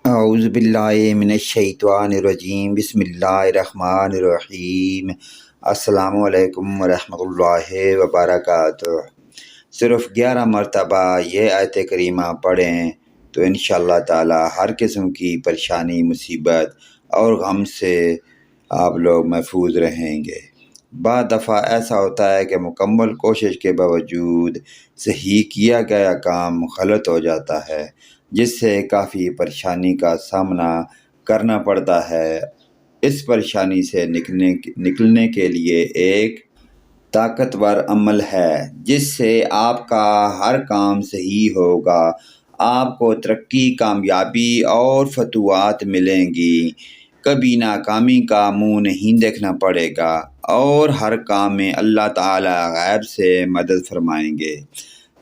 اعوذ باللہ من الشیطان الرجیم، بسم اللہ الرحمن الرحیم۔ السلام علیکم ورحمۃ اللہ وبرکاتہ۔ صرف 11 مرتبہ یہ آیت کریمہ پڑھیں تو انشاءاللہ تعالی ہر قسم کی پریشانی، مصیبت اور غم سے آپ لوگ محفوظ رہیں گے۔ بعض دفعہ ایسا ہوتا ہے کہ مکمل کوشش کے باوجود صحیح کیا گیا کام غلط ہو جاتا ہے، جس سے کافی پریشانی کا سامنا کرنا پڑتا ہے۔ اس پریشانی سے نکلنے کے لیے ایک طاقتور عمل ہے جس سے آپ کا ہر کام صحیح ہوگا، آپ کو ترقی، کامیابی اور فتوحات ملیں گی، کبھی ناکامی کا منہ نہیں دیکھنا پڑے گا اور ہر کام میں اللہ تعالی غیب سے مدد فرمائیں گے۔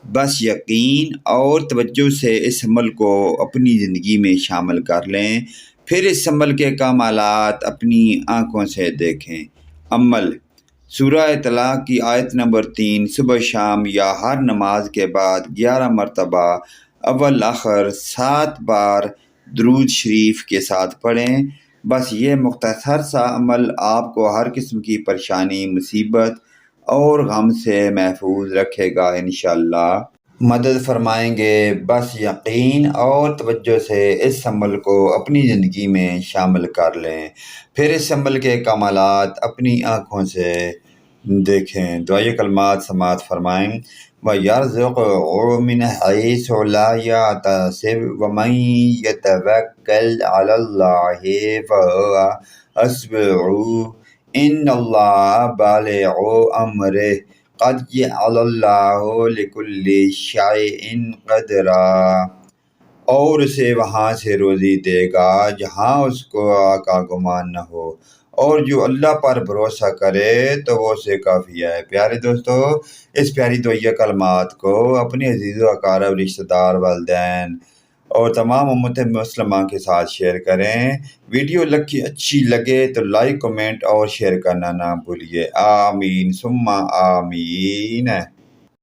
بس یقین اور توجہ سے اس عمل کو اپنی زندگی میں شامل کر لیں، پھر اس عمل کے کمالات اپنی آنکھوں سے دیکھیں۔ عمل: سورہ طلاق کی آیت نمبر 3 صبح شام یا ہر نماز کے بعد 11 مرتبہ اول آخر 7 بار درود شریف کے ساتھ پڑھیں۔ بس یہ مختصر سا عمل آپ کو ہر قسم کی پریشانی، مصیبت اور غم سے محفوظ رکھے گا، انشاءاللہ مدد فرمائیں گے۔ بس یقین اور توجہ سے اس عمل کو اپنی زندگی میں شامل کر لیں، پھر اس عمل کے کمالات اپنی آنکھوں سے دیکھیں۔ دعائے کلمات سماعت فرمائیں۔ وَيَرْزُقْهُ مِنْ حَيْثُ لَا يَحْتَسِبُ وَمَنْ يَتَوَكَّلْ عَلَى اللَّهِ فَهُوَ حَسْبُهُ إِنَّ اللَّهَ بَالِغُ أَمْرِهِ قَدْ جَعَلَ اللَّهُ لِكُلِّ شَيْءٍ قَدْرًا۔ اور اسے وہاں سے روزی دے گا جہاں اس کو کا گمان نہ ہو، اور جو اللہ پر بھروسہ کرے تو وہ اسے کافی ہے۔ پیارے دوستو، اس پیاری دعائیہ کلمات کو اپنے عزیز و اقارب، رشتہ دار، والدین اور تمام امت مسلمہ کے ساتھ شیئر کریں۔ ویڈیو اچھی لگے تو لائک، کمنٹ اور شیئر کرنا نہ بھولیے۔ آمین ثم آمین۔